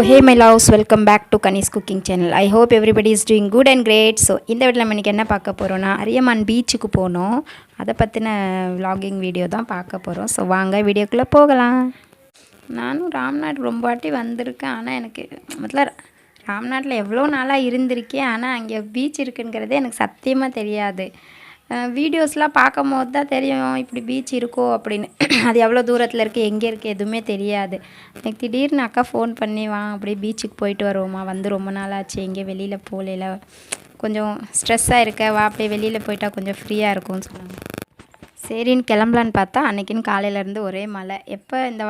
hey my loves, welcome back to Kanni's cooking channel. I hope everybody is doing good and great. So இந்த வீடியோல நம்ம இன்னைக்கு என்ன பார்க்க போறோம்னா அரியமான் பீச்சுக்கு போனோம். அதை பத்தின vlogging வீடியோ தான் பார்க்க போறோம். ஸோ வாங்க வீடியோக்குள்ள போகலாம். நானும் ராம்நாட் ரொம்ப வாட்டி வந்திருக்கேன். ஆனால் எனக்கு ராம்நாட்டில் எவ்வளோ நாளாக இருந்திருக்கேன். ஆனால் அங்கே பீச் இருக்குங்கிறதே எனக்கு சத்தியமாக தெரியாது. வீடியோஸ்லாம் பார்க்கும் போது தான் தெரியும் இப்படி பீச் இருக்கோ அப்படின்னு. அது எவ்வளோ தூரத்தில் இருக்குது, எங்கே இருக்குது எதுவுமே தெரியாது. எனக்கு திடீர்னு அக்கா ஃபோன் பண்ணி வா அப்படியே பீச்சுக்கு போயிட்டு வருவோமா, வந்து ரொம்ப நாள் ஆச்சு எங்கே வெளியில் போகல, கொஞ்சம் ஸ்ட்ரெஸ்ஸாக இருக்க, வா அப்படியே வெளியில் போயிட்டா கொஞ்சம் ஃப்ரீயாக இருக்கும்னு சொன்னாங்க. சரின்னு கிளம்பலான்னு பார்த்தா அன்றைக்கின்னு காலையிலேருந்து ஒரே மழை. எப்போ இந்த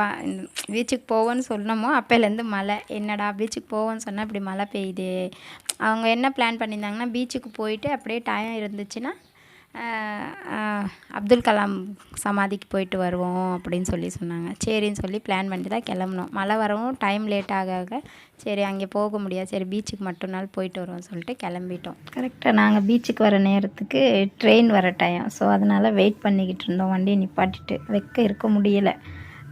பீச்சுக்கு போவோன்னு சொன்னோமோ அப்போலேருந்து மழை. என்னடா பீச்சுக்கு போவோன்னு சொன்னால் இப்படி மழை பெய்யுது. அவங்க என்ன பிளான் பண்ணியிருந்தாங்கன்னா பீச்சுக்கு போயிட்டு அப்படியே டைம் இருந்துச்சுன்னா அப்துல் கலாம் சமாதிக்கு போயிட்டு வருவோம் அப்படின்னு சொன்னாங்க. சரின்னு சொல்லி பிளான் பண்ணிட்டு தான் கிளம்புனோம். மழை வரவும் டைம் லேட் ஆக சரி அங்கே போக முடியாது, சரி பீச்சுக்கு மட்டும் நாள் போயிட்டு வருவோம்னு சொல்லிட்டு கிளம்பிட்டோம். கரெக்டாக நாங்கள் பீச்சுக்கு வர நேரத்துக்கு ட்ரெயின் வர டைம். ஸோ அதனால் வெயிட் பண்ணிக்கிட்டு இருந்தோம். வண்டியை நிப்பாட்டிட்டு இருக்க முடியலை.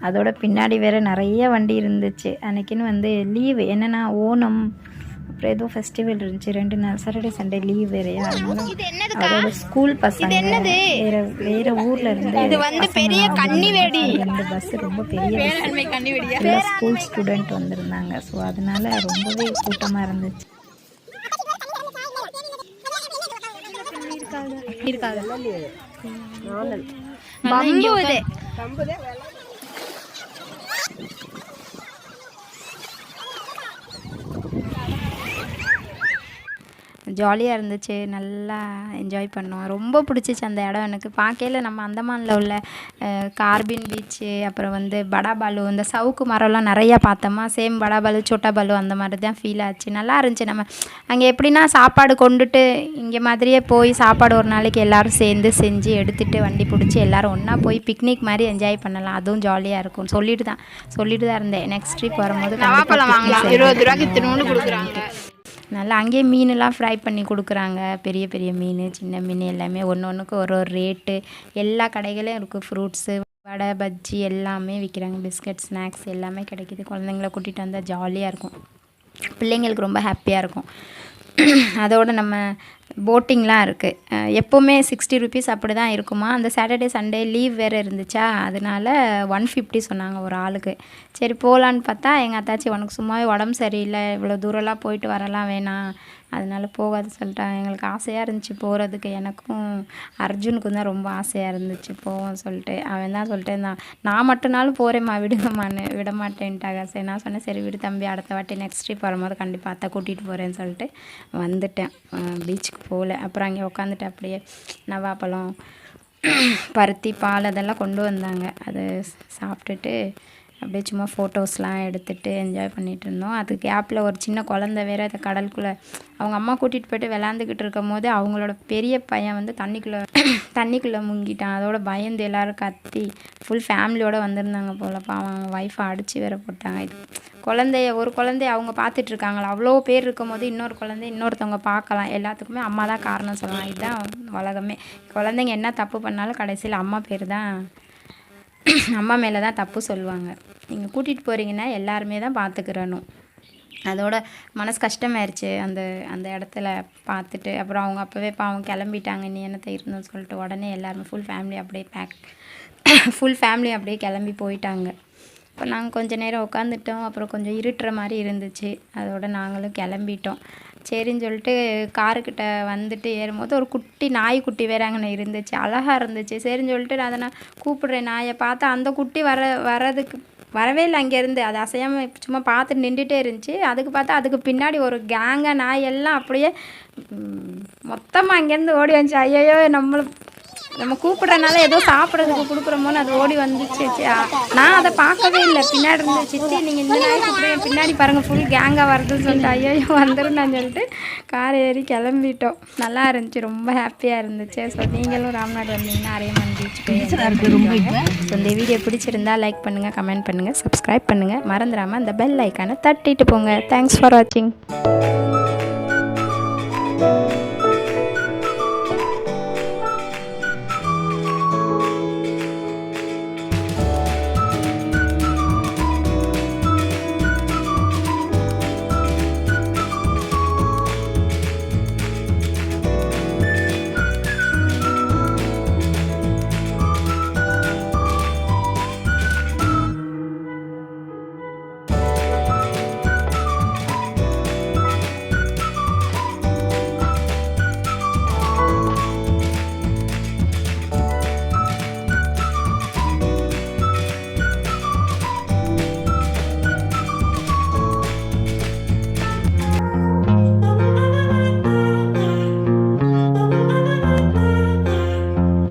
அதோட பின்னாடி வேறு நிறைய வண்டி இருந்துச்சு. அன்றைக்கின்னு லீவு என்னென்னா ஓணம் அப்புறம் ஏதோ ஃபெஸ்டிவல் இருந்துச்சு. 2 நாள் சாட்டர்டே சண்டே லீவ் வேறையா. அதோட ஸ்கூல் பசங்க வேற ஊர்ல இருந்து பெரிய கன்னிவேடி 2 பஸ், ரொம்ப பெரிய ஸ்கூல் ஸ்டூடெண்ட் வந்திருந்தாங்க. ஸோ அதனால ரொம்பவே கூட்டமாக இருந்துச்சு. ஜாலியாக இருந்துச்சு, நல்லா என்ஜாய் பண்ணோம். ரொம்ப பிடிச்சிச்சு அந்த இடம் எனக்கு. பார்க்கையில் நம்ம அந்தமானில் உள்ள கார்பின் பீச்சு, அப்புறம் படாபாலு, இந்த சவுக்கு மரம்லாம் நிறையா பார்த்தோமா, சேம் படாபாலு சோட்டாபாலு அந்த மாதிரி தான் ஃபீல் ஆச்சு. நல்லா இருந்துச்சு. நம்ம அங்கே எப்படின்னா சாப்பாடு கொண்டுட்டு இங்கே மாதிரியே போய் சாப்பாடு ஒரு நாளைக்கு எல்லோரும் சேர்ந்து செஞ்சு எடுத்துகிட்டு வண்டி பிடிச்சி எல்லோரும் ஒன்றா போய் பிக்னிக் மாதிரி என்ஜாய் பண்ணலாம். அதுவும் ஜாலியாக இருக்கும். சொல்லிட்டு தான் இருந்தேன். நெக்ஸ்ட் ட்ரிப் வரும்போது 20 ரூபாய்க்கு கொடுக்குறாங்க. நல்லா அங்கேயே மீனெல்லாம் ஃப்ரை பண்ணி கொடுக்குறாங்க. பெரிய பெரிய மீன், சின்ன மீன் எல்லாமே ஒன்றுக்கு ஒரு ரேட்டு. எல்லா கடைகளையும் இருக்குது. ஃப்ரூட்ஸு, வடை, பஜ்ஜி எல்லாமே விற்கிறாங்க. பிஸ்கட், ஸ்நாக்ஸ் எல்லாமே கிடைக்கிது. குழந்தைங்கள கூட்டிகிட்டு வந்தால் ஜாலியாக இருக்கும். பிள்ளைங்களுக்கு ரொம்ப ஹாப்பியாக இருக்கும். அதோடு நம்ம போட்டிங்லாம் இருக்குது. எப்போவுமே 60 ருபீஸ் அப்படி தான் இருக்குமா. அந்த சாட்டர்டே சண்டே லீவ் வேறு இருந்துச்சா, அதனால 150 சொன்னாங்க ஒரு ஆளுக்கு. சரி போகலான்னு பார்த்தா எங்கள் அத்தாச்சி உனக்கு சும்மாவே உடம்பு சரியில்லை, இவ்வளோ தூரம்லாம் போயிட்டு வரலாம் வேணாம், அதனால போகாது சொல்லிட்டாங்க. எங்களுக்கு ஆசையாக இருந்துச்சு போகிறதுக்கு. எனக்கும் அர்ஜுனுக்கும் தான் ரொம்ப ஆசையாக இருந்துச்சு போவோம் சொல்லிட்டு. அவன் தான் சொல்லிட்டு இருந்தான், நான் மட்டும்னாலும் போகிறேம்மா விடுங்கம்மான்னு. விட மாட்டேன்ட்டாங்க. சரி நான் சொன்னேன், சரி விடு தம்பி, அடுத்த வாட்டி நெக்ஸ்ட் ட்ரிப் வரும்போது கண்டிப்பாக அத்தை கூட்டிகிட்டு போகிறேன்னு சொல்லிட்டு வந்துட்டேன். பீச்சுக்கு போகல. அப்புறம் அங்கே உட்காந்துட்டு அப்படியே நவாப்பழம், பருத்தி, பால் அதெல்லாம் கொண்டு வந்தாங்க. அது சாப்பிட்டுட்டு அப்படியே சும்மா ஃபோட்டோஸ்லாம் எடுத்துகிட்டு என்ஜாய் பண்ணிகிட்டு இருந்தோம். அது கேப்பில் ஒரு சின்ன குழந்தை வேறு அந்த கடலுக்குள்ளே அவங்க அம்மா கூட்டிகிட்டு போய்ட்டு விளாண்டுக்கிட்டு இருக்கும் போது அவங்களோட பெரிய பையன் தண்ணிக்குள்ளே முங்கிட்டான். அதோட பயந்து எல்லோரும் கத்தி ஃபுல் ஃபேமிலியோடு வந்திருந்தாங்க போல். பாவம் அவங்க ஒய்ஃபை அடித்து வேற போட்டாங்க. ஒரு குழந்தைய அவங்க பார்த்துட்ருக்காங்களா, அவ்வளோ பேர் இருக்கும் போது இன்னொருத்தவங்க பார்க்கலாம். எல்லாத்துக்குமே அம்மா தான் காரணம் சொல்லலாம். இதுதான் உலகமே. குழந்தைங்க என்ன தப்பு பண்ணாலும் கடைசியில் அம்மா மேலே தான் தப்பு சொல்லுவாங்க. நீங்கள் கூட்டிகிட்டு போகிறீங்கன்னா எல்லாருமே தான் பார்த்துக்கிறணும். அதோட மனசு கஷ்டமாயிருச்சு அந்த இடத்துல பார்த்துட்டு. அப்புறம் அவங்க அப்போவே பாவம் கிளம்பிட்டாங்க. நீ என்னத்தை இருந்தோன்னு சொல்லிட்டு உடனே எல்லாருமே ஃபுல் ஃபேமிலி அப்படியே கிளம்பி போயிட்டாங்க. இப்போ நாங்கள் கொஞ்சம் நேரம் உட்காந்துட்டோம். அப்புறம் கொஞ்சம் இருட்டுற மாதிரி இருந்துச்சு. அதோட நாங்களும் கிளம்பிட்டோம். சரின்னு சொல்லிட்டு காருக்கிட்ட வந்துட்டு ஏறும்போது ஒரு குட்டி நாய்க்குட்டி வேறு அங்கே இருந்துச்சு. அழகாக இருந்துச்சு. சரின்னு சொல்லிட்டு அதை நான் கூப்பிடுறேன் நாயை பார்த்தா அந்த குட்டி வரவே இல்லை அங்கேருந்து. அது அசையாமல் சும்மா பார்த்துட்டு நின்றுட்டே இருந்துச்சு. அதுக்கு பின்னாடி ஒரு கேங்காக நாய் எல்லாம் அப்படியே மொத்தமாக அங்கேருந்து ஓடி வந்துச்சு. ஐயோ நம்ம கூப்பிட்றனால ஏதோ சாப்பிட்றதுக்கு கொடுக்குறோமோன்னு அது ஓடி வந்துச்சு. நான் அதை பார்க்கவே இல்லை. பின்னாடி இருந்து சித்தி நீங்கள் இந்த நாய் கூப்பிட்றீங்க, பின்னாடி பாருங்கள் ஃபுல் கேங்காக வருதுன்னு சொல்லிட்டு ஐயோ வந்துருந்தான்னு சொல்லிட்டு கார் ஏறி கிளம்பிட்டோம். நல்லா இருந்துச்சு, ரொம்ப ஹாப்பியாக இருந்துச்சு. ஸோ நீங்களும் ராம்நாடு வந்தீங்கன்னா அரியமான் பீச் போய் ஸோ இந்த வீடியோ பிடிச்சிருந்தா லைக் பண்ணுங்கள், கமெண்ட் பண்ணுங்கள், சப்ஸ்கிரைப் பண்ணுங்கள். மறந்துடாமல் அந்த பெல் ஐக்கானை தட்டிட்டு போங்க. தேங்க்ஸ் ஃபார் வாட்சிங்.